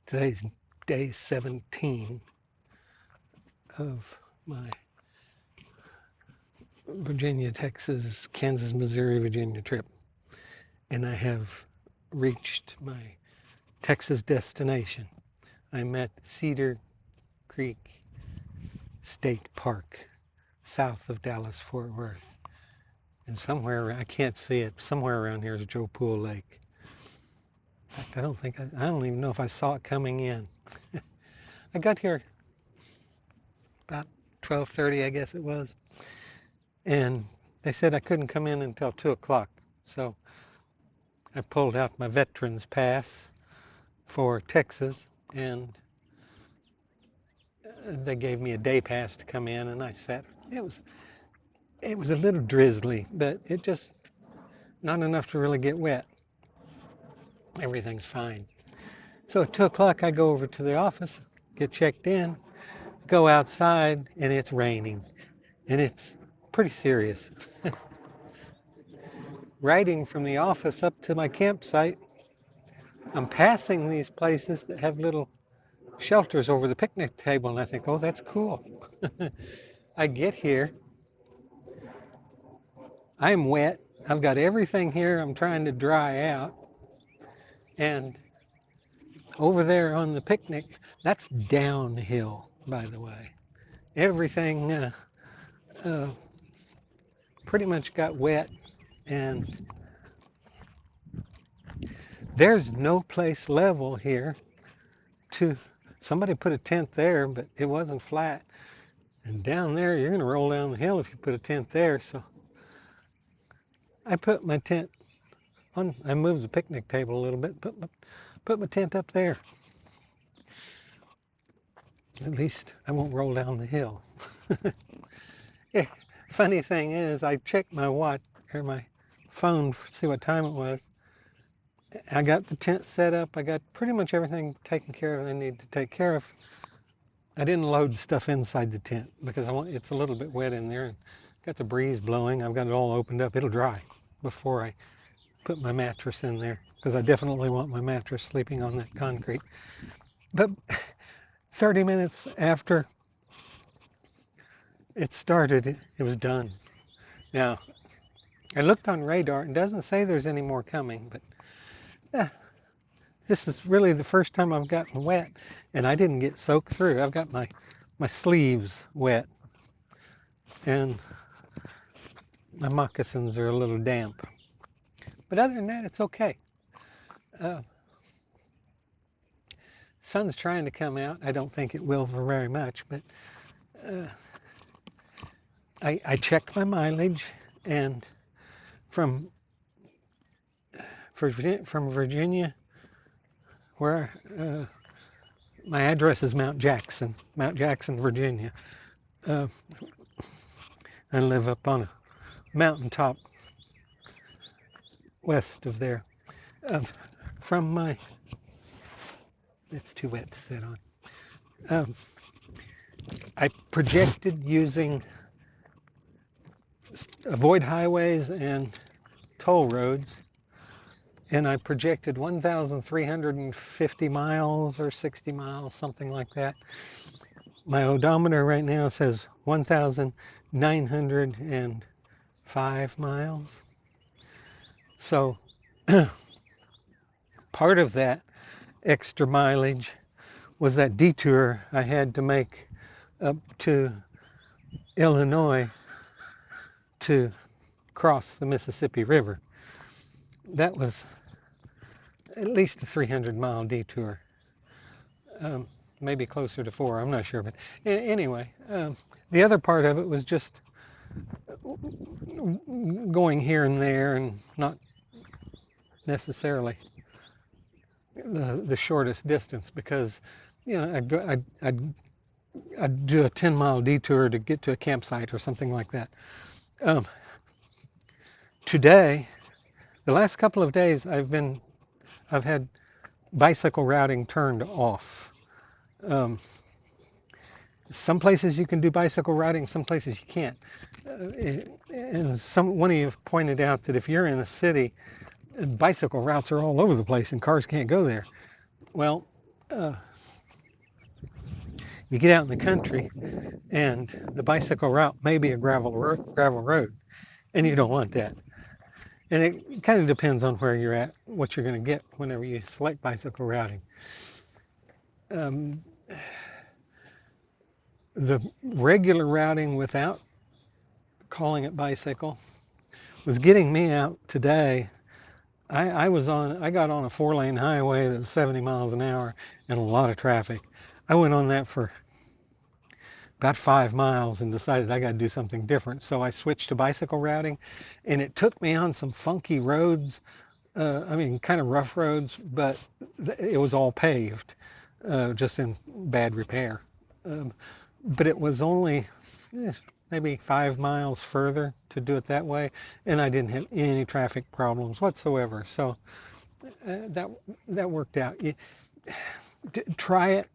Today's day 17 of my Virginia, Texas, Kansas, Missouri, Virginia trip. And I have reached my Texas destination. I'm at Cedar Creek State Park, south of Dallas, Fort Worth. And somewhere, I can't see it, somewhere around here is Joe Pool Lake. In fact, I don't even know if I saw it coming in. I got here about 12:30, I guess it was. And they said I couldn't come in until 2 o'clock. So I pulled out my veterans pass for Texas, and they gave me a day pass to come in, and I sat. It was a little drizzly, but it just not enough to really get wet. Everything's fine. So at 2 o'clock, I go over to the office, get checked in, go outside, and it's raining, and it's pretty serious. Riding from the office up to my campsite, I'm passing these places that have little shelters over the picnic table, and I think, oh, that's cool. I get here, I'm wet, I've got everything here I'm trying to dry out, and over there on the picnic, that's downhill, by the way. Everything uh, pretty much got wet, and there's no place level here to. Somebody put a tent there, but it wasn't flat. And down there, you're going to roll down the hill if you put a tent there. So I put my tent on. I moved the picnic table a little bit, put my tent up there. At least I won't roll down the hill. Yeah, funny thing is, I checked my watch or my phone to see what time it was. I got the tent set up. I got pretty much everything taken care of that I need to take care of. I didn't load stuff inside the tent because it's a little bit wet in there, and got the breeze blowing. I've got it all opened up. It'll dry before I put my mattress in there, because I definitely want my mattress sleeping on that concrete. But 30 minutes after it started, it was done. Now, I looked on radar. It doesn't say there's any more coming, but this is really the first time I've gotten wet, and I didn't get soaked through. I've got my sleeves wet, and my moccasins are a little damp. But other than that, it's okay. Sun's trying to come out. I don't think it will for very much, but I checked my mileage, and from Virginia, where my address is Mount Jackson, Virginia. I live up on a mountaintop west of there. From my, it's too wet to sit on. I projected using avoid highways and toll roads, and I projected 1,350 miles or 60 miles, something like that. My odometer right now says 1,905 miles. So part of that extra mileage was that detour I had to make up to Illinois to cross the Mississippi River. That was at least a 300-mile detour, maybe closer to 4, I'm not sure. But anyway, the other part of it was just going here and there, and not necessarily the shortest distance, because I'd do a 10-mile detour to get to a campsite or something like that. Today, the last couple of days, I've had bicycle routing turned off. Some places you can do bicycle routing, some places you can't. And one of you have pointed out that if you're in a city, bicycle routes are all over the place and cars can't go there. Well, uh, you get out in the country and the bicycle route may be a gravel road, and you don't want that. And it kind of depends on where you're at, what you're going to get whenever you select bicycle routing. Um, the regular routing without calling it bicycle was getting me out today. I got on a 4-lane highway that was 70 miles an hour and a lot of traffic. I went on that for about 5 miles and decided I got to do something different. So I switched to bicycle routing, and it took me on some funky roads. I mean, kind of rough roads, but it was all paved, just in bad repair. Um, but it was only maybe 5 miles further to do it that way, and I didn't have any traffic problems whatsoever. So that worked out. Try it.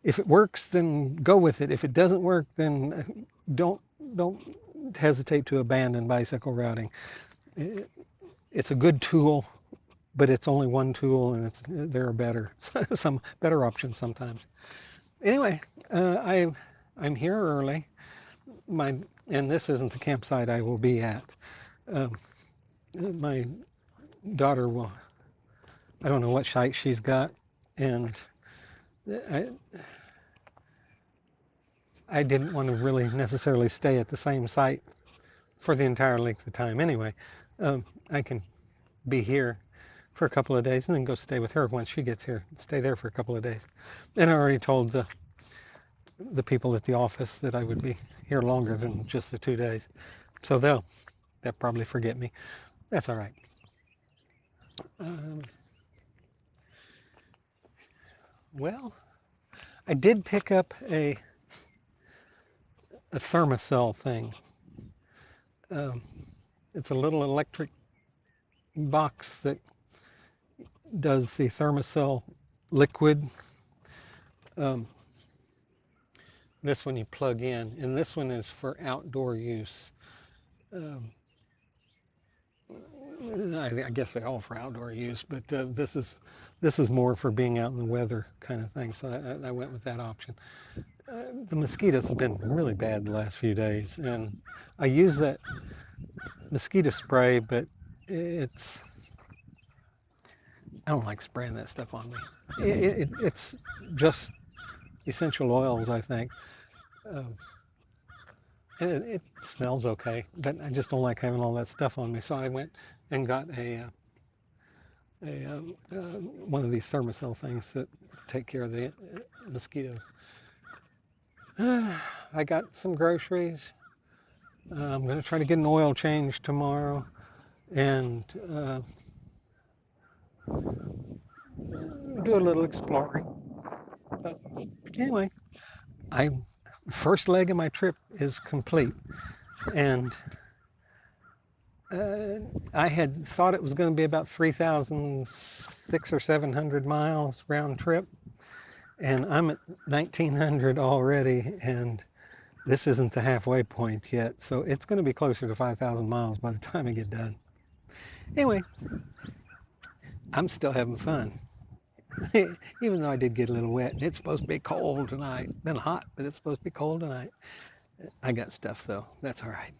If it works, then go with it. If it doesn't work, then don't hesitate to abandon bicycle routing. It's a good tool, but it's only one tool, and there are some better options sometimes. Anyway, I'm here early. And this isn't the campsite I will be at. Um, my daughter will. I don't know what site she's got, and I, I didn't want to really necessarily stay at the same site for the entire length of time. Anyway, I can be here for a couple of days and then go stay with her once she gets here. Stay there for a couple of days. And I already told the people at the office that I would be here longer than just the 2 days. So they'll probably forget me. That's all right. Um, well, I did pick up a thermocell thing. Um, it's a little electric box that does the thermocell liquid. Um, this one you plug in, and this one is for outdoor use. Um, I guess they all for outdoor use, but this is more for being out in the weather kind of thing. So I went with that option. The mosquitoes have been really bad the last few days, and I use that mosquito spray, but it's I don't like spraying that stuff on me. It's just essential oils, I think. Um, and it smells okay, but I just don't like having all that stuff on me. So I went and got one of these thermocell things that take care of the mosquitoes. I got some groceries. I'm going to try to get an oil change tomorrow, and do a little exploring. But anyway, first leg of my trip is complete, and I had thought it was going to be about 3,600 or 700 miles round trip, and I'm at 1,900 already, and this isn't the halfway point yet, so it's going to be closer to 5,000 miles by the time I get done. Anyway, I'm still having fun. Even though I did get a little wet. It's supposed to be cold tonight. Been hot, but it's supposed to be cold tonight. I got stuff though. That's all right.